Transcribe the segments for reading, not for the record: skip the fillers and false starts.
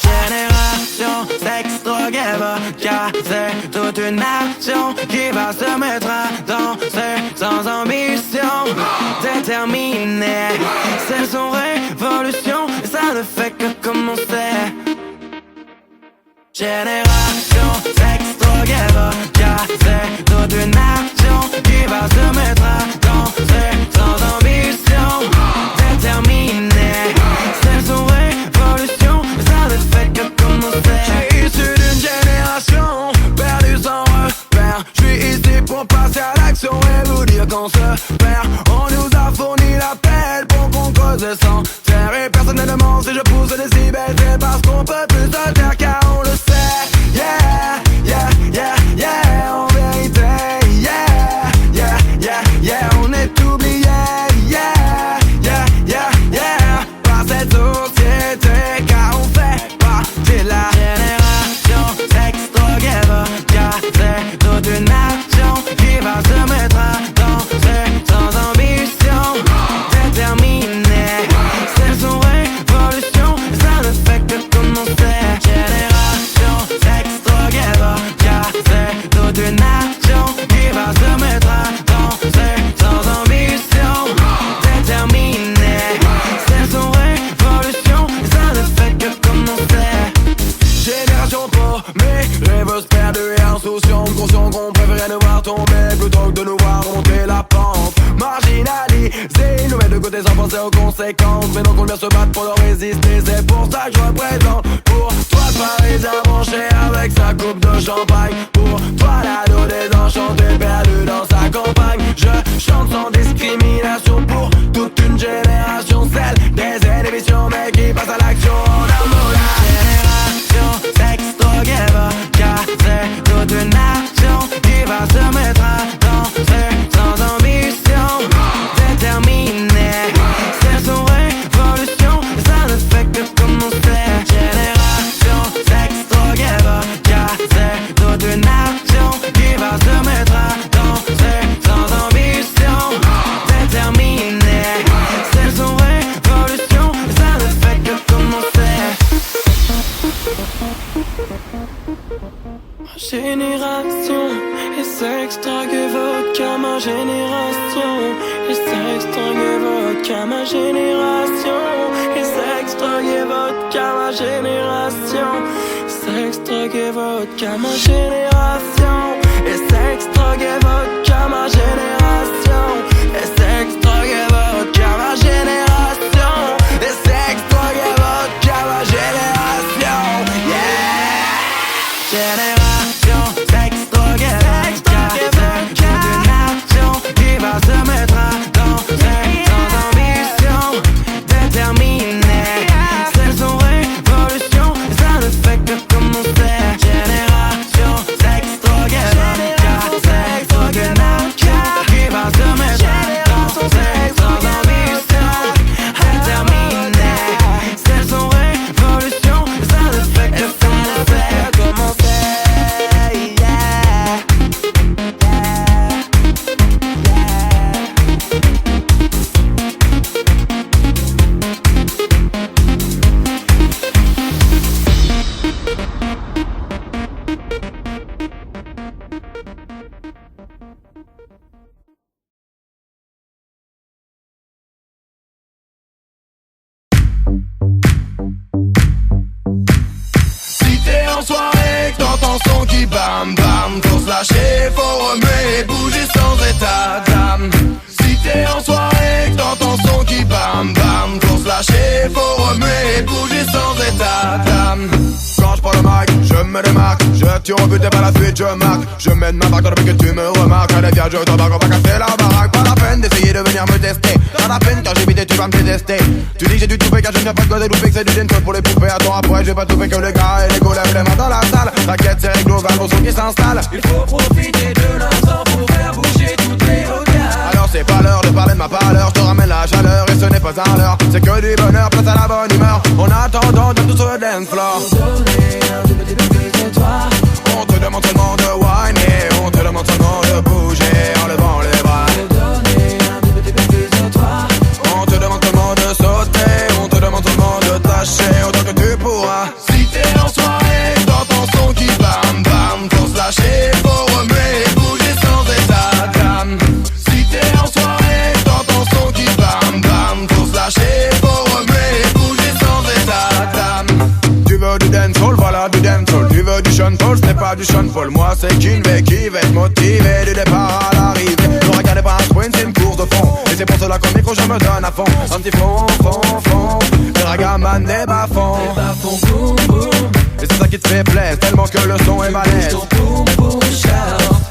Génération sexe, drogue et vodka, c'est toute une nation qui va se mettre à danser sans ambition déterminée. C'est son révolution et ça ne fait que commencer. Génération sexe, drogue et vodka, c'est toute une nation qui va se mettre à danser sans ambition déterminée. C'est son révolution et ça ne fait que commencer. Je suis issu d'une génération perdue sans repère. Je suis ici pour passer à l'action et vous dire qu'on se perd. On nous a fourni l'appel pour qu'on cause sans terre. Et personne ne demande si je pousse des décibels. C'est parce qu'on peut plus se taire car on le sait. Yeah, yeah, yeah, yeah, en vérité. Yeah, yeah, yeah, yeah, on est oublié. Yeah, yeah, yeah, yeah, par cette société car on fait partie de la génération sexe, drogue et vodka. C'est toute une nation qui va se mettre à danser sans ambition déterminée. C'est son révolution et ça ne fait que commencer. Génération sexe, drogue et vodka. C'est toute une nation qui va se mettre à danser sans ambition déterminée. C'est son révolution et ça ne fait que commencer. Génération paumée, rêveuse perdue et insouciante, conscient qu'on préférait nous voir tomber plutôt que de nous voir monter la pente. Marginalisés, nous mettent de côté sans penser aux conséquences. Mais donc on vient se battre pour leur résister. C'est pour ça que je représente pour toi le Parisien branché avec sa coupe de champagne. Pour toi l'ado désenchanté perdu dans sa campagne. Je chante sans discrimination pour toute une génération. Celle des inhibitions mais qui passe à l'action en amour. Génération sexe, drogue et vodka. C'est toute une nation qui va se mettre à danser sans ambition déterminée. C'est son révolution et ça ne fait que commencer. Génération sexe, drogue et vodka. C'est toute une nation qui va se mettre à danser sans ambition déterminée. C'est son révolution et ça ne fait que commencer. Ma génération et sexe, drogue et vodka. Ma génération et sexe, drogue et vodka. Ma génération et sexe, drogue et vodka. Ma génération sexe, drogue et vodka. Ma génération et sexe, drogue et vodka. Ma génération et sexe, drogue et vodka. Ma génération et sexe, drogue et vodka. Ma génération, yeah. Génération sexe, drogue et vodka. C'est toute une nation qui va se mettre à danser sans ambition déterminée. C'est son révolution et ça ne fait que commencer. Génération sexe, drogue et vodka. C'est toute une nation qui va se mettre à danser sans ambition déterminée. C'est son révolution et ça ne fait que commencer. Si t'es en soirée, que t'entends son qui bam bam, faut se lâcher, faut remuer et bouger sans état d'âme. Si t'es en soirée, que t'entends son qui bam bam, faut se lâcher, faut remuer et bouger sans état d'âme. Quand je prends le mic, je me démarque, je tire au but et par la suite je marque. Je mène ma barque depuis que tu me remarques. Allez viens, je t'embarque, on va casser la baraque. Pas la peine d'essayer de venir me tester. Pas la peine quand j'ai vidé, tu vas me détester. Tu dis que j'ai du toupé car je viens pas de Guadeloupe, que c'est du dancehall pour les poupées. Attends après, j'ai pas trouvé que les gars et les go lèvent les mains dans la salle. T'inquiète, c'est réglo, va le son qui s'installe. Il faut profiter de l'instant pour faire bouger toutes les regards. Alors c'est pas l'heure de parler de ma pâleur, je te ramène la chaleur et ce n'est pas un leurre. C'est que du bonheur, place à la bonne humeur. En attendant de tout sur le dance floor. pas du Sean Paul, moi c'est Kinvey qui va être motivé du départ à l'arrivée. Ne regardez pas un sprint, c'est une course de fond. Et c'est pour cela qu'au micro je me donne à fond. Un petit fond. Et ragaman des bas-fonds. Boum boum. Et c'est ça qui te fait plaisir, tellement que le son est malaise. Ton boum boum shout.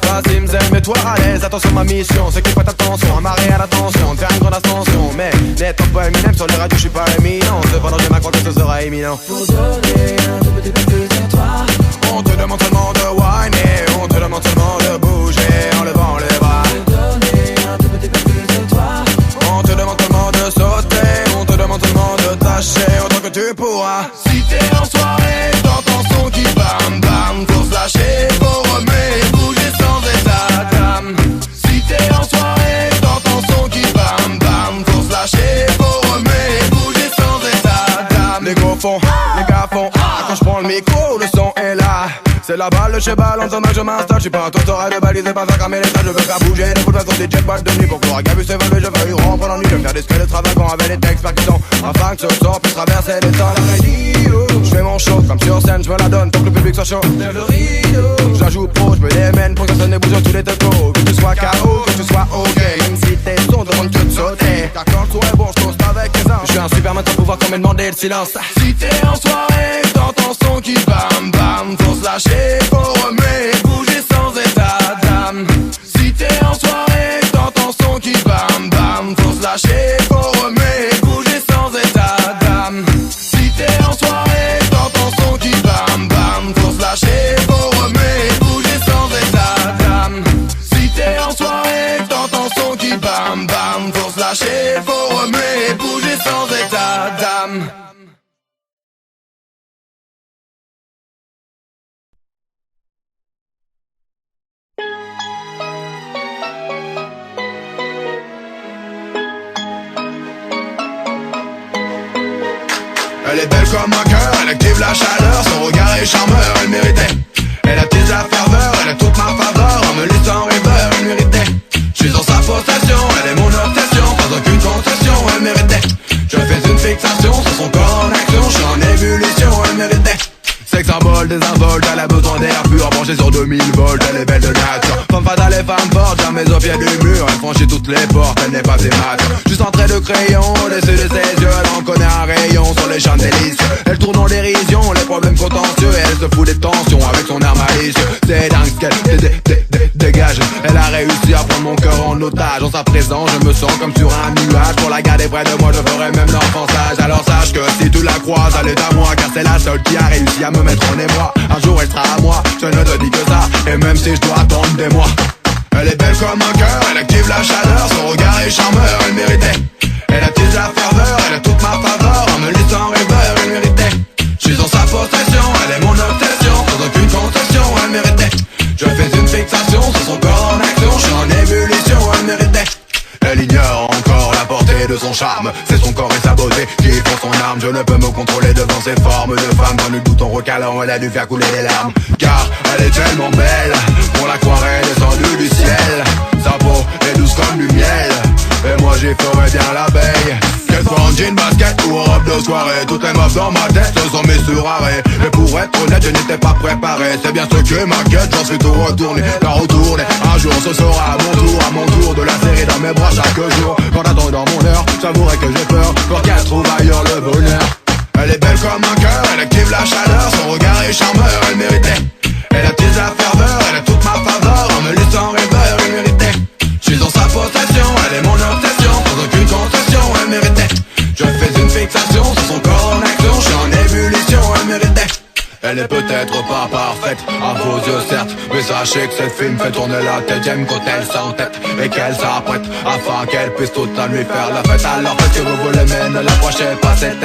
Vas-y Mzel, mets-toi à l'aise, attention ma mission, c'est qu'il faut attention, amarré à l'attention, faire une grande ascension. Mais n'étant pas Eminem, sur les radios je suis pas éminent. Cependant j'ai ma croix que ce sera éminent. Pour donner un tout petit peu plus de toi. On te demande seulement de whiner, on te demande seulement de bouger en levant les bras. Pour donner un tout petit peu plus de toi. On te demande seulement de sauter, on te demande seulement de tâcher autant que tu pourras. Si t'es en soirée, t'entends son qui bam bam, faut se lâcher, faut remuer, bouger sans état d'âme. Si t'es en soirée, t'entends son qui bam bam, faut se lâcher, faut remuer, bouger sans état d'âme. Les gros font, les gars font, quand je prends le micro, le son est là. C'est la balle de chez Balance, je m'installe. J'suis pas un totorat de baliser, pas faire cramer les salles. Je veux faire bouger les foules façon des jetballs de nuit. Pour que l'orgabu se veuille, je veux y rompre l'ennui. Je veux faire des squelettes extravagants avec les textes percutants, afin que ce sort puisse traverser les temps. La radio, j'fais mon show comme sur scène, j'me la donne pour que le public soit chaud. Lève le rideau, j'ajoute pro, j'me les mène pour que ça ne bouge sur tous les tacos. Que tu sois KO, que tu sois OK, même si tes sons demandent que de sauter. Car quand le son est bon, j'toast avec les uns. J'suis un superman sans pouvoir quand même demander le silence. Si t'es en soirée, t'entends son qui bam bam, faut se lâcher, faut remuer, bouger sans état d'âme. Si t'es en soirée, t'entends son qui bam bam, faut se lâcher, faut remuer, bouger sans état d'âme. Si t'es en soirée, t'entends son qui bam bam, faut se lâcher, faut remuer, bouger sans état d'âme. Si t'es en soirée, t'entends son qui bam bam, faut se lâcher, faut remuer, bouger sans état d'âme. Elle est belle comme un cœur, elle active la chaleur, son regard est charmeur, elle méritait. Elle attise la ferveur, elle a toute ma faveur, en me laissant river, elle méritait. Je suis en sa possession, elle est mon obsession, sans aucune concession, elle méritait. Je fais une fixation sur son corps en action, je suis en ébullition, elle méritait. Sex symbole, désinvolte, elle a besoin d'air pur, branché sur 2000 volts, elle est belle de nature. Femme fatale et femme forte, jamais au pied du mur, elle franchit toutes les portes, elle n'est pas immature. Juste en trait de crayon, au-dessus de ses yeux, elle en connaît un rayon sur les champs délicieux. Elle tourne en dérision, les problèmes contentieux, et elle se fout des tensions avec son air malicieux. C'est dingue ce qu'elle dégage, elle a réussi à prendre mon cœur en otage. En sa présence, je me sens comme sur un nuage, pour la garder près de moi, je ferai même l'enfançage. Alors sache que si tu la croises, elle est à moi, car c'est la seule qui a réussi à me mettre en émoi. Un jour elle sera à moi, je ne te dis que ça, et même si je dois attendre des mois. Elle est belle comme un cœur, elle active la chaleur, son regard est charmeur, elle méritait. Elle attise la ferveur, elle a toute ma faveur, en me laissant river, elle méritait. Je suis en sa possession, elle est mon obsession, sans aucune concession, elle méritait. Je fais une fixation sur son corps en action, je suis en ébullition, elle méritait. Elle ignore encore la portée de son charme, c'est son corps et sa beauté qui font son arme. Je ne peux me contrôler devant ces formes de femme. Dans le doute en recalant, elle a dû faire couler des larmes. Car elle est tellement belle, on la croirait descendue du ciel. Sa peau est douce comme du miel, et moi j'y ferais bien l'abeille. Qu'elle soit en jean, basket ou en robe de soirée, toutes les meufs dans ma tête se sont mis sur arrêt. Mais pour être honnête, je n'étais pas préparé, c'est bien ce que m'inquiète, j'en suis tout retourné. Car retourner, un jour ce sera à mon tour de la serrer dans mes bras chaque jour. En attendant mon heure, j'avouerai que j'ai peur, pour qu'elle trouve ailleurs le bonheur. Elle est belle comme un cœur, elle active la chaleur, son regard est charmeur, elle méritait. Elle attise la ferveur, elle a toute ma faveur, en me laissant river, elle méritait. Je suis en sa possession, elle est mon obsession, sans aucune concession, elle méritait. Je fais une fixation sur son corps en action, je suis en ébullition, elle méritait. Elle est peut-être pas parfaite, à vos yeux certes, mais sachez que cette fille me fait tourner la tête. J'aime quand elle s'entête et qu'elle s'apprête, afin qu'elle puisse toute la nuit faire la fête. Alors faites que vous voulez, mais ne l'approchez pas, cette